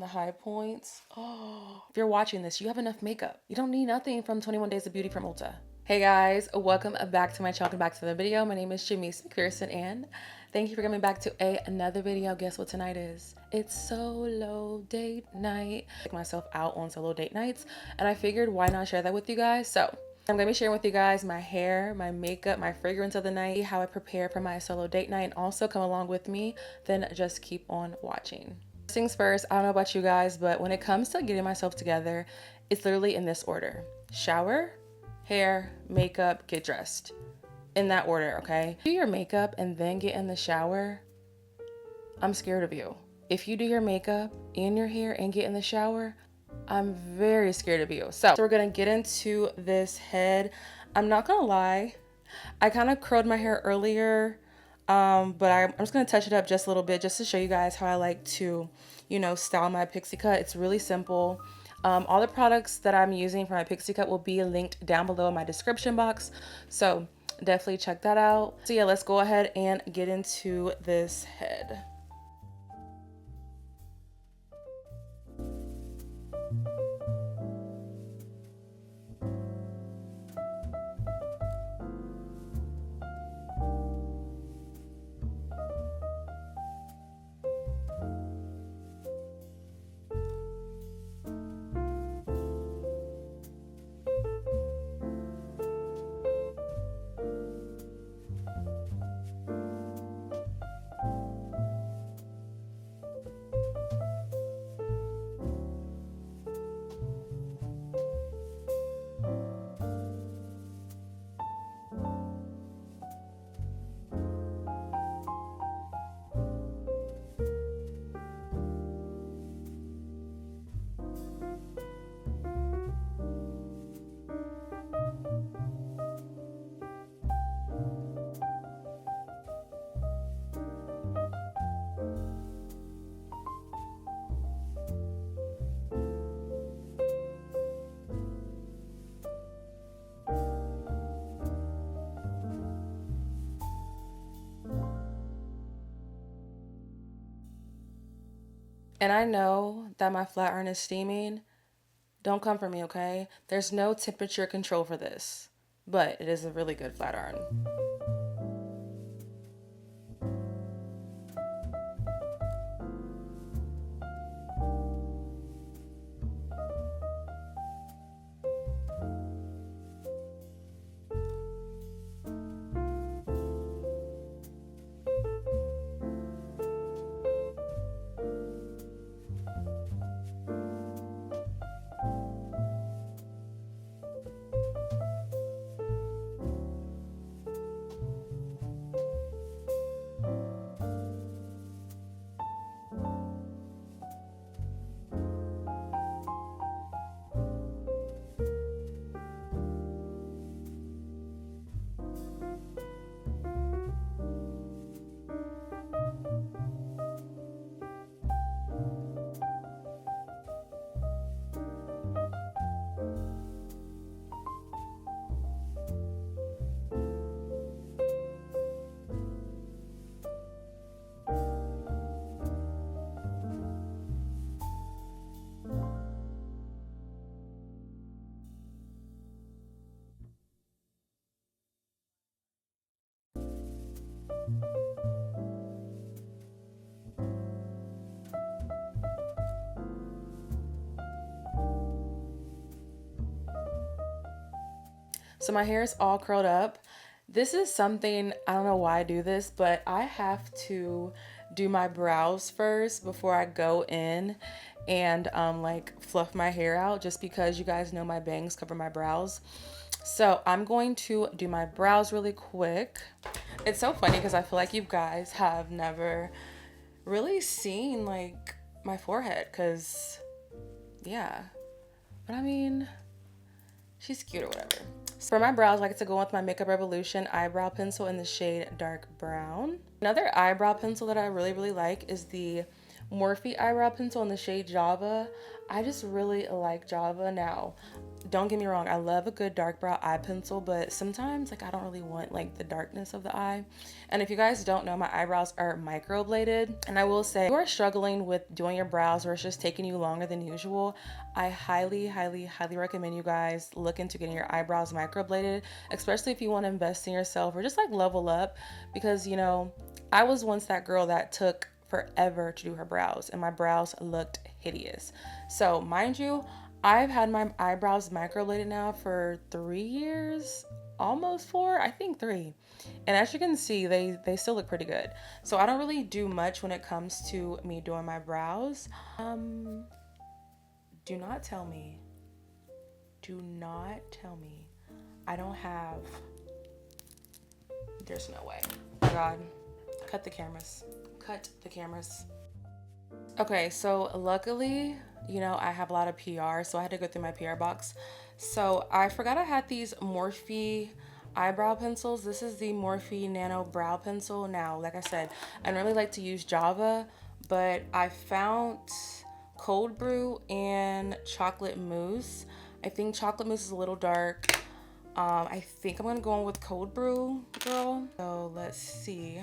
The high points. Oh, if you're watching this, you have enough makeup. You don't need nothing from 21 Days of Beauty from Ulta. Hey guys, welcome back to my channel, back to the video. My name is Jamise McPherson and thank you for coming back to another video. Guess what tonight is? It's solo date night. I take myself out on solo date nights and I figured why not share that with you guys. So I'm gonna be sharing with you guys my hair, my makeup, my fragrance of the night, how I prepare for my solo date night, and also come along with me, then just keep on watching. First things first, I don't know about you guys, but when it comes to getting myself together, it's literally in this order: shower, hair, makeup, get dressed. In that order, okay? Do your makeup and then get in the shower, I'm scared of you. If you do your makeup and your hair and get in the shower, I'm very scared of you. So we're gonna get into this head. I'm not gonna lie, I kind of curled my hair earlier, but I'm just gonna touch it up just a little bit just to show you guys how I like to, style my pixie cut. It's really simple. All the products that I'm using for my pixie cut will be linked down below in my description box, so definitely check that out. So yeah, let's go ahead and get into this head. And I know that my flat iron is steaming. Don't come for me, okay? There's no temperature control for this, but it is a really good flat iron. So my hair is all curled up. This is something, I don't know why I do this, but I have to do my brows first before I go in and like fluff my hair out, just because you guys know my bangs cover my brows. So I'm going to do my brows really quick. It's so funny because I feel like you guys have never really seen like my forehead, because yeah, but I mean, she's cute or whatever. For my brows, I like to go with my Makeup Revolution eyebrow pencil in the shade dark brown. Another eyebrow pencil that I really like is the Morphe eyebrow pencil in the shade Java. I just really like Java. Now, don't get me wrong, I love a good dark brow eye pencil, but sometimes like I don't really want like the darkness of the eye. And if you guys don't know, my eyebrows are microbladed, and I will say if you are struggling with doing your brows or it's just taking you longer than usual, I highly recommend you guys look into getting your eyebrows microbladed, especially if you want to invest in yourself or just like level up, because you know, I was once that girl that took forever to do her brows and my brows looked hideous. So mind you, I've had my eyebrows microbladed now for 3 years, almost 4, I think 3. And as you can see, they still look pretty good. So I don't really do much when it comes to me doing my brows. Do not tell me I don't have, there's no way. Oh my God, cut the cameras. Okay, so luckily, you know, I have a lot of PR, so I had to go through my PR box. So I forgot I had these Morphe eyebrow pencils. This is the Morphe Nano Brow Pencil. Now, like I said, I really like to use Java, but I found cold brew and chocolate mousse. I think chocolate mousse is a little dark. I think I'm gonna go in with cold brew, girl. So let's see.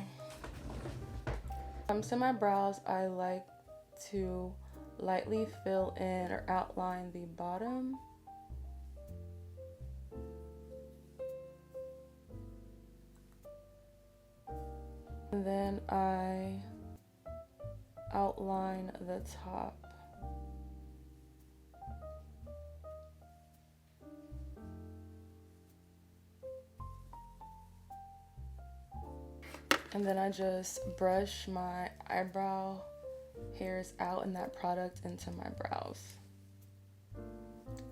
Comes to my brows, I like to lightly fill in or outline the bottom. And then I outline the top. And then I just brush my eyebrow hairs out and that product into my brows.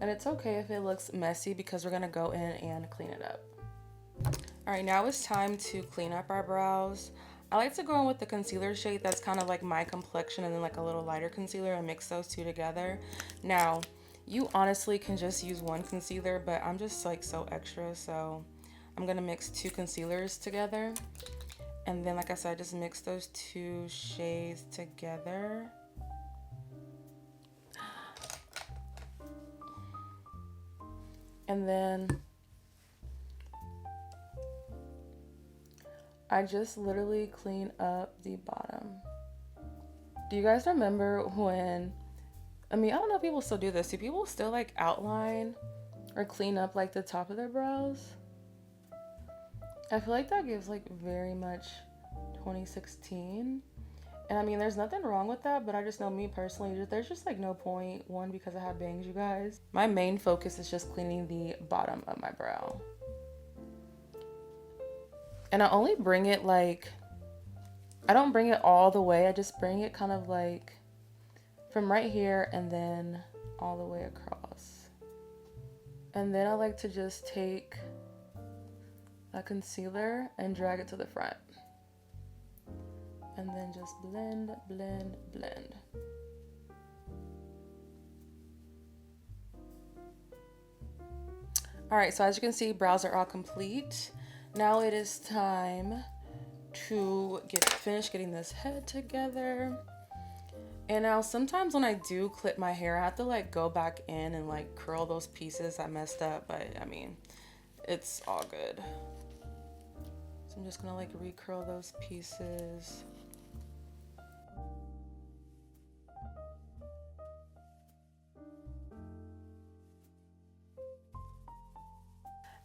And it's okay if it looks messy because we're gonna go in and clean it up. All right, now it's time to clean up our brows. I like to go in with the concealer shade that's kind of like my complexion and then like a little lighter concealer and mix those two together. Now, you honestly can just use one concealer, but I'm just like so extra, so I'm gonna mix 2 concealers together. And then, like I said, I just mix those 2 shades together. And then I just literally clean up the bottom. Do you guys remember when, I mean, I don't know if people still do this. Do people still like outline or clean up like the top of their brows? I feel like that gives like very much 2016. And I mean, there's nothing wrong with that, but I just know me personally, there's just like no point. One, because I have bangs, you guys. My main focus is just cleaning the bottom of my brow. And I only bring it like, I don't bring it all the way. I just bring it kind of like from right here and then all the way across. And then I like to just take a concealer and drag it to the front. And then just blend, blend, blend. All right, so as you can see, brows are all complete. Now it is time to finish getting this head together. And now sometimes when I do clip my hair, I have to like go back in and like curl those pieces I messed up, but I mean, it's all good. So I'm just gonna like recurl those pieces.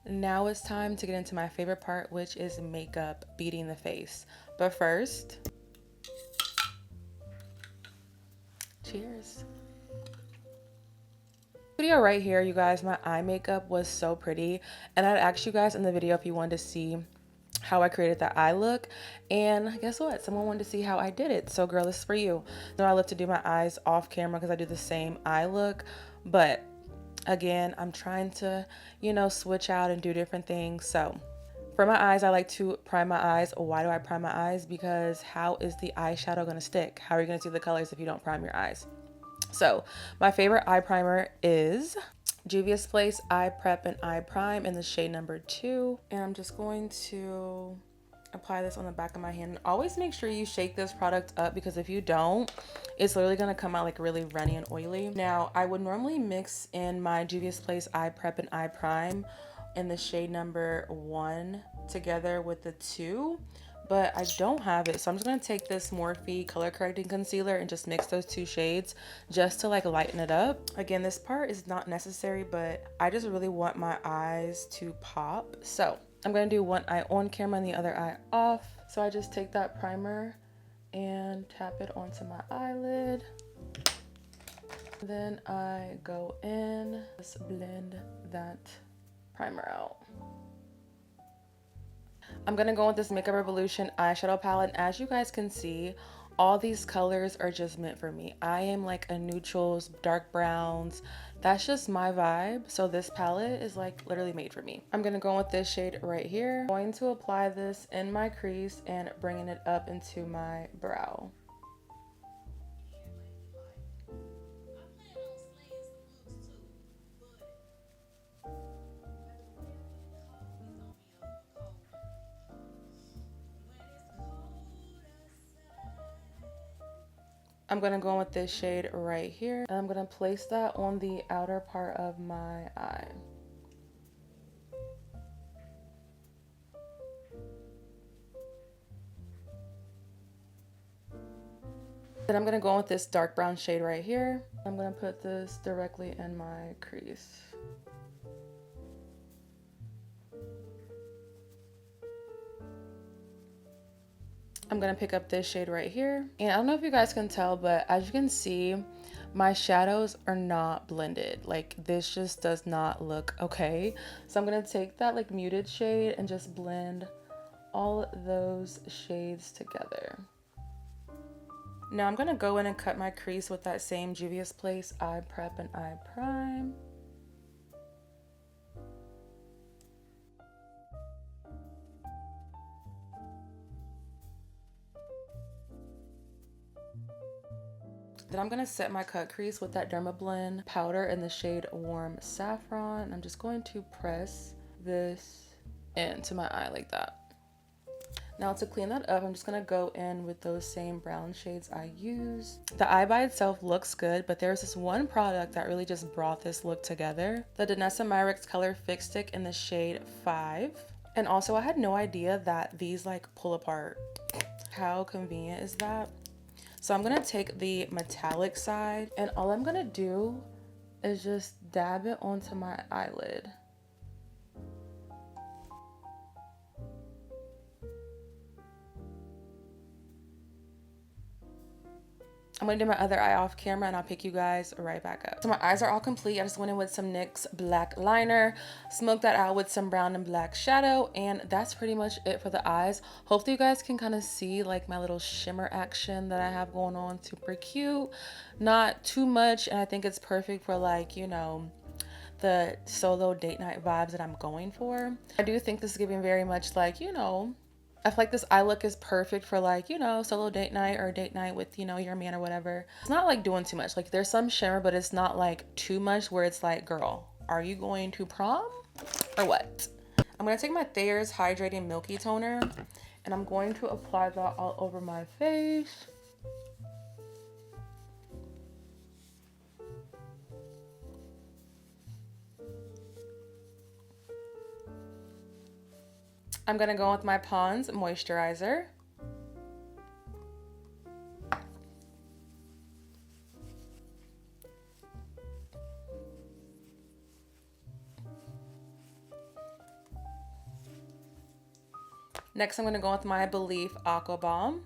Now it's time to get into my favorite part, which is makeup, beating the face. But first, cheers. Video right here, you guys, my eye makeup was so pretty. And I'd asked you guys in the video if you wanted to see how I created that eye look. And guess what? Someone wanted to see how I did it. So girl, this is for you. You know, I love to do my eyes off camera because I do the same eye look. But again, I'm trying to, you know, switch out and do different things. So for my eyes, I like to prime my eyes. Why do I prime my eyes? Because how is the eyeshadow going to stick? How are you going to see the colors if you don't prime your eyes? So my favorite eye primer is Juvia's Place Eye Prep and Eye Prime in the shade number 2. And I'm just going to apply this on the back of my hand. Always make sure you shake this product up, because if you don't, it's literally gonna come out like really runny and oily. Now, I would normally mix in my Juvia's Place Eye Prep and Eye Prime in the shade number 1 together with the 2, but I don't have it. So I'm just gonna take this Morphe color correcting concealer and just mix those 2 shades just to like lighten it up. Again, this part is not necessary, but I just really want my eyes to pop. So I'm gonna do one eye on camera and the other eye off. So I just take that primer and tap it onto my eyelid. Then I go in, just blend that primer out. I'm gonna go with this Makeup Revolution eyeshadow palette. As you guys can see, all these colors are just meant for me. I am like a neutrals, dark browns. That's just my vibe. So this palette is like literally made for me. I'm gonna go with this shade right here. I'm going to apply this in my crease and bringing it up into my brow. I'm gonna go in with this shade right here, and I'm gonna place that on the outer part of my eye. Then I'm gonna go in with this dark brown shade right here. I'm gonna put this directly in my crease. I'm gonna pick up this shade right here. And I don't know if you guys can tell, but as you can see, my shadows are not blended. Like, this just does not look okay. So I'm gonna take that like muted shade and just blend all those shades together. Now I'm gonna go in and cut my crease with that same Juvia's Place Eye Prep and Eye Prime. Then I'm gonna set my cut crease with that Dermablend powder in the shade Warm Saffron. I'm just going to press this into my eye like that. Now to clean that up, I'm just gonna go in with those same brown shades I used. The eye by itself looks good, but there's this one product that really just brought this look together. The Danessa Myricks Color Fix Stick in the shade 5. And also, I had no idea that these like pull apart. How convenient is that? So I'm gonna take the metallic side, and all I'm gonna do is just dab it onto my eyelid. I'm gonna do my other eye off camera, and I'll pick you guys right back up. So my eyes are all complete. I just went in with some NYX black liner, smoked that out with some brown and black shadow, and that's pretty much it for the eyes. Hopefully you guys can kind of see like my little shimmer action that I have going on. Super cute, not too much, and I think it's perfect for like, you know, the solo date night vibes that I'm going for. I do think this is giving very much like, you know, I feel like this eye look is perfect for like, you know, solo date night or date night with, you know, your man or whatever. It's not like doing too much. Like, there's some shimmer, but it's not like too much where it's like, girl, are you going to prom or what? I'm gonna take my Thayer's Hydrating Milky Toner, and I'm going to apply that all over my face. I'm gonna go with my Pond's moisturizer. Next, I'm gonna go with my Belif Aqua Balm.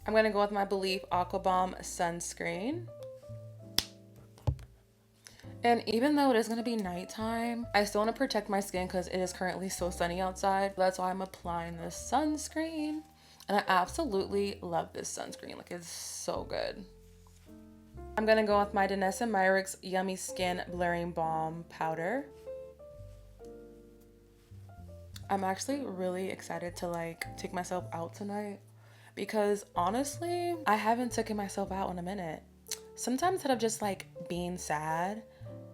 I'm gonna go with my Belif Aqua Balm sunscreen. And even though it is gonna be nighttime, I still wanna protect my skin because it is currently so sunny outside. That's why I'm applying this sunscreen. And I absolutely love this sunscreen. Like, it's so good. I'm gonna go with my Danessa Myricks Yummy Skin Blurring Balm Powder. I'm actually really excited to like take myself out tonight because honestly, I haven't taken myself out in a minute. Sometimes instead of just like being sad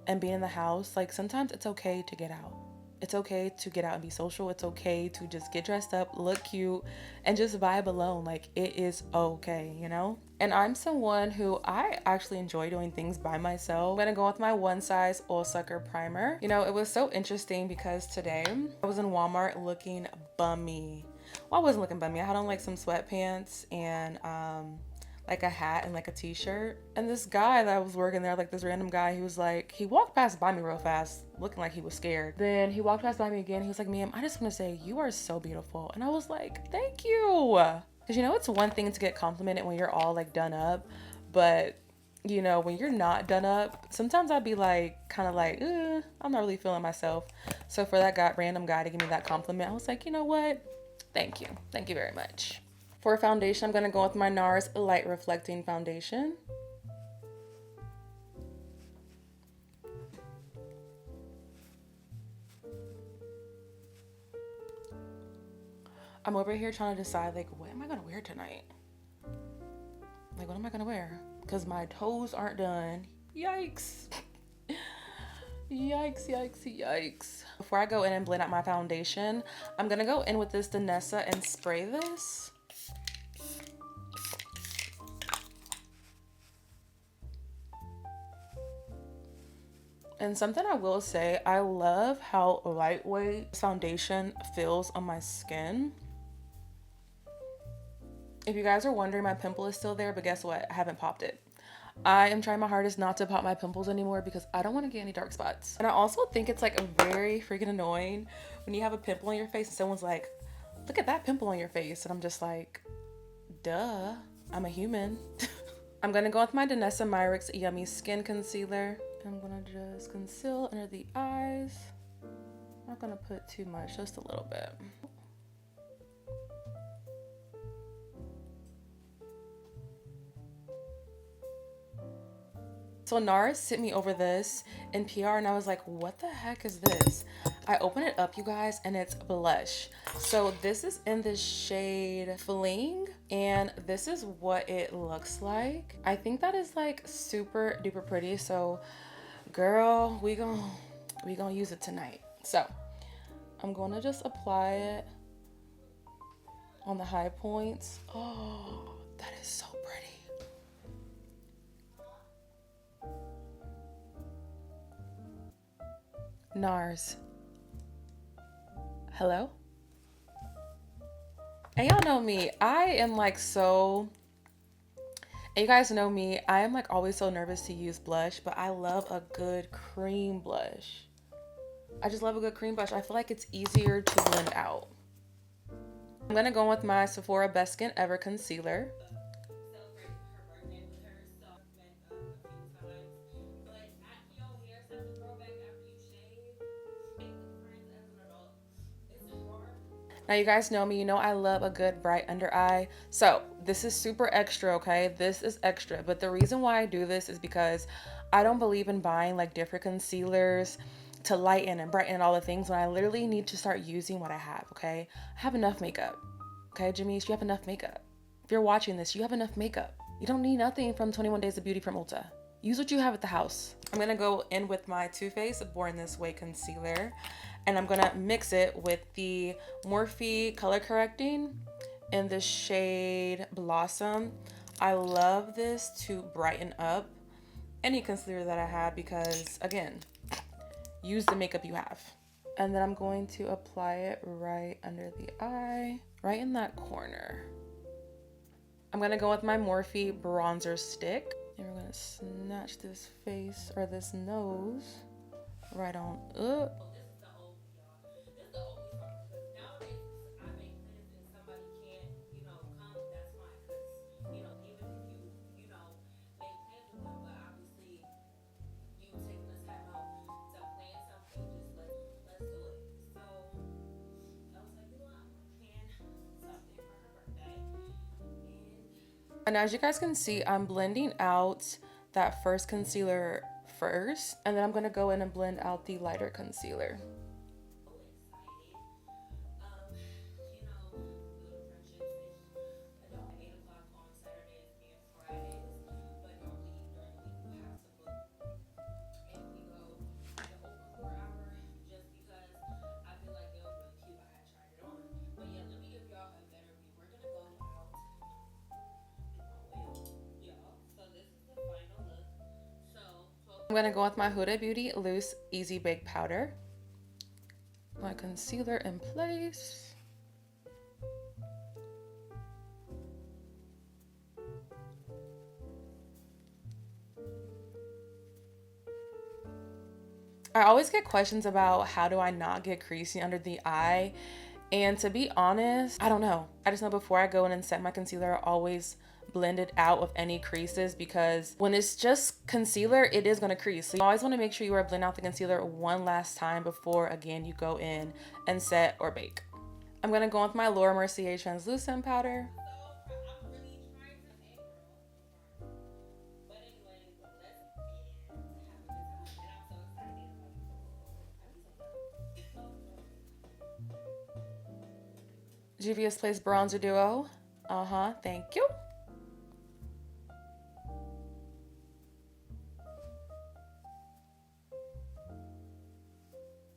and being in the house, like sometimes it's okay to get out. It's okay to get out and be social. It's okay to just get dressed up, look cute, and just vibe alone. Like it is okay, you know? And I'm someone who I actually enjoy doing things by myself. I'm gonna go with my One Size Oil Sucker Primer. You know, it was so interesting because today I was in Walmart looking bummy. Well, I wasn't looking bummy. I had on like some sweatpants and like a hat and like a t-shirt. And this guy that was working there, like this random guy, he was like, he walked past by me real fast, looking like he was scared. Then he walked past by me again. He was like, ma'am, I just want to say you are so beautiful. And I was like, thank you. Because you know, it's one thing to get complimented when you're all like done up, but you know, when you're not done up, sometimes I'd be like, kind of like, I'm not really feeling myself. So for that guy, random guy to give me that compliment, I was like, you know what? Thank you. Thank you very much. For foundation, I'm going to go with my NARS Light Reflecting Foundation. I'm over here trying to decide, like, what am I going to wear tonight? Like, what am I going to wear? Because my toes aren't done. Yikes. Yikes, yikes, yikes. Before I go in and blend out my foundation, I'm going to go in with this danessa and spray this. And something I will say, I love how lightweight foundation feels on my skin. If you guys are wondering, my pimple is still there, but guess what? I haven't popped it. I am trying my hardest not to pop my pimples anymore because I don't want to get any dark spots. And I also think it's like a very freaking annoying when you have a pimple on your face and someone's like, look at that pimple on your face. And I'm just like, duh, I'm a human. I'm gonna go with my Danessa Myricks Yummy Skin Concealer. I'm gonna just conceal under the eyes. I'm not gonna put too much, just a little bit. So NARS sent me over this in PR and I was like, what the heck is this? I open it up, you guys, and it's blush. So this is in the shade Fling, and this is what it looks like. I think that is like super duper pretty. So girl, we gonna use it tonight. So I'm gonna just apply it on the high points. Oh, that is so pretty. NARS. Hello? And y'all know me. I am like so... And you guys know me. I am like always so nervous to use blush, but I love a good cream blush. I just love a good cream blush. I feel like it's easier to blend out. I'm gonna go with my Sephora Best Skin Ever Concealer. Now you guys know me, you know I love a good bright under eye. So this is super extra, okay? This is extra. But the reason why I do this is because I don't believe in buying like different concealers to lighten and brighten all the things when I literally need to start using what I have, okay? I have enough makeup. Okay, Jamise, you have enough makeup. If you're watching this, you have enough makeup. You don't need nothing from 21 Days of Beauty from Ulta. Use what you have at the house. I'm gonna go in with my Too Faced Born This Way concealer, and I'm gonna mix it with the Morphe color correcting in the shade Blossom. I love this to brighten up any concealer that I have because, again, use the makeup you have. And then I'm going to apply it right under the eye, right in that corner. I'm gonna go with my Morphe bronzer stick. And we're gonna snatch this face or this nose right on up. And as you guys can see, I'm blending out that first concealer first, and then I'm gonna go in and blend out the lighter concealer. I'm gonna go with my Huda Beauty Loose Easy Bake Powder. My concealer in place. I always get questions about how do I not get creasing under the eye, and to be honest, I don't know. I just know before I go in and set my concealer, I always blend it out of any creases, because when it's just concealer, it is going to crease. So you always want to make sure you are blending out the concealer one last time before, again, you go in and set or bake. I'm going to go with my Laura Mercier translucent powder. Juvia's Place Bronzer Duo. Thank you.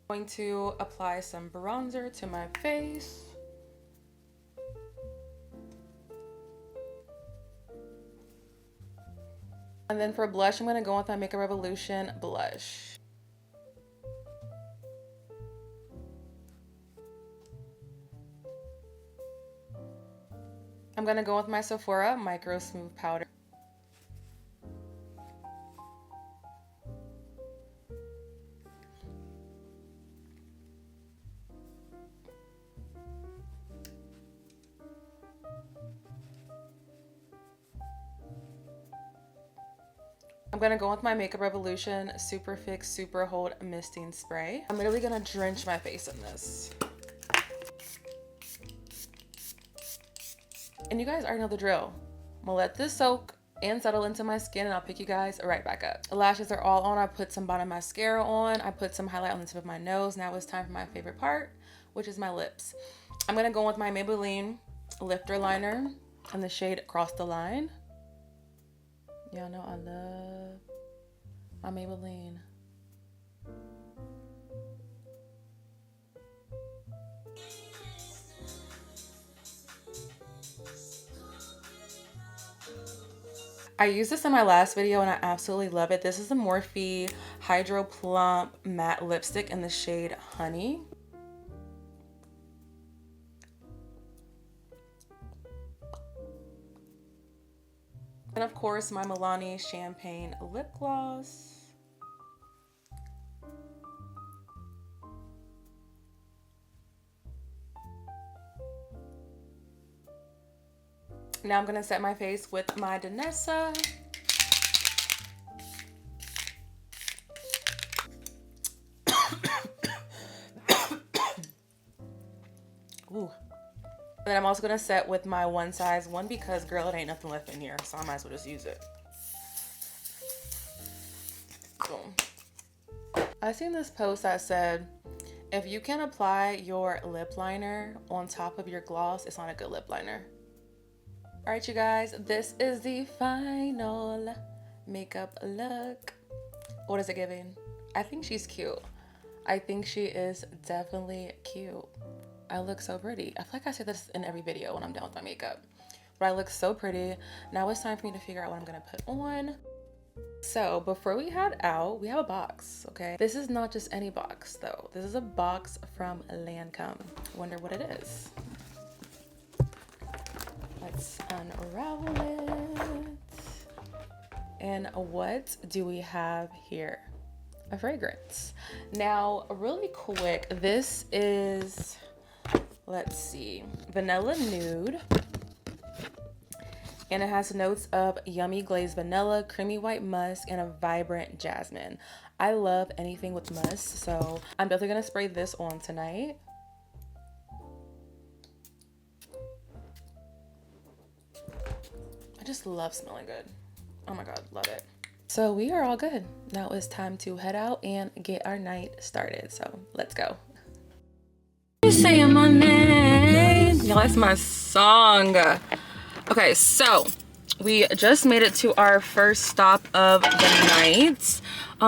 I'm going to apply some bronzer to my face. And then for blush, I'm going to go with my Makeup Revolution blush. I'm gonna go with my Sephora Micro Smooth Powder. I'm gonna go with my Makeup Revolution Super Fix Super Hold Misting Spray. I'm literally gonna drench my face in this. And you guys already know the drill. I'm gonna let this soak and settle into my skin, and I'll pick you guys right back up. The lashes are all on. I put some bottom mascara on. I put some highlight on the tip of my nose. Now it's time for my favorite part, which is my lips. I'm gonna go with my Maybelline Lifter Liner in the shade Across the Line. Y'all know I love my Maybelline. I used this in my last video and I absolutely love it. This is the Morphe Hydro Plump Matte Lipstick in the shade Honey. And of course, my Milani Champagne Lip Gloss. Now I'm gonna set my face with my Danessa. Ooh. Then I'm also gonna set with my One Size One, because girl, it ain't nothing left in here, so I might as well just use it. Boom. I seen this post that said, if you can apply your lip liner on top of your gloss, it's not a good lip liner. All right, you guys, this is the final makeup look. What is it giving? I think she's cute. I think she is definitely cute. I look so pretty. I feel like I say this in every video when I'm done with my makeup, but I look so pretty. Now it's time for me to figure out what I'm gonna put on. So before we head out, we have a box, okay? This is not just any box though. This is a box from Lancome. Wonder what it is. Let's unravel it. And what do we have here? A fragrance. Now, really quick, this is, let's see, Vanilla Nude. And it has notes of yummy glazed vanilla, creamy white musk, and a vibrant jasmine. I love anything with musk, so I'm definitely gonna spray this on tonight. I just love smelling good. Oh my God, love it. So we are all good. Now it's time to head out and get our night started. So let's go. You saying my name. Y'all, that's my song. Okay, so we just made it to our first stop of the night.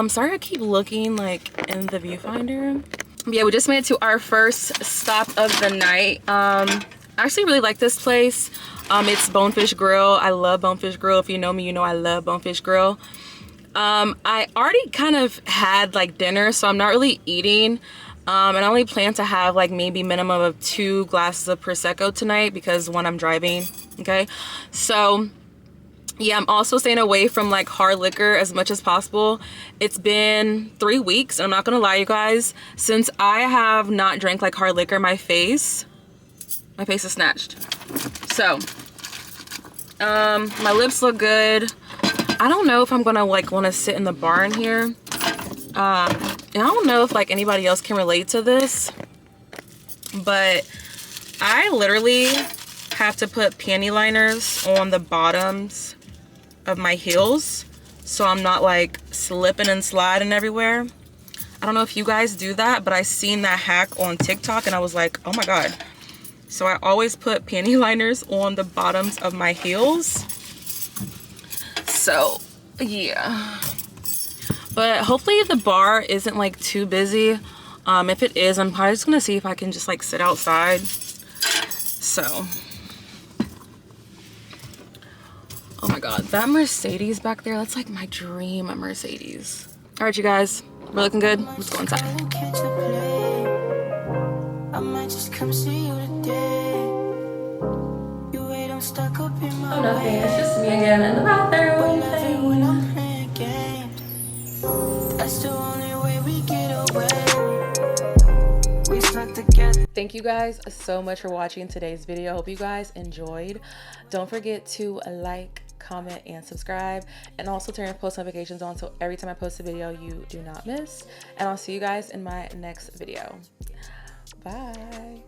Sorry I keep looking like in the viewfinder. But yeah, we just made it to our first stop of the night. I actually really like this place. It's Bonefish Grill. I love Bonefish Grill. If you know me, you know I love Bonefish Grill. I already kind of had like dinner, so I'm not really eating. And I only plan to have like maybe minimum of 2 glasses of Prosecco tonight because one, I'm driving, okay? So yeah, I'm also staying away from like hard liquor as much as possible. It's been 3 weeks, and I'm not gonna lie, you guys, since I have not drank like hard liquor, my face is snatched. So my lips look good. I don't know if I'm gonna like want to sit in the bar in here. And I don't know if like anybody else can relate to this, but I literally have to put panty liners on the bottoms of my heels so I'm not like slipping and sliding everywhere. I don't know if you guys do that, but I seen that hack on TikTok and I was like, oh my god. So I always put panty liners on the bottoms of my heels. So yeah, but hopefully the bar isn't like too busy. If it is, I'm probably just gonna see if I can just like sit outside. So oh my god, that Mercedes back there, that's like my dream Mercedes. All right, you guys, we're looking good. Let's go inside. I might just come see you today. You ain't I'm stuck up in my nothing. It's just me again in the bathroom. When I'm playing games, that's the only way we get away. We stuck together. Thank you guys so much for watching today's video. Hope you guys enjoyed. Don't forget to like, comment, and subscribe, and also turn your post notifications on so every time I post a video you do not miss. And I'll see you guys in my next video. Bye.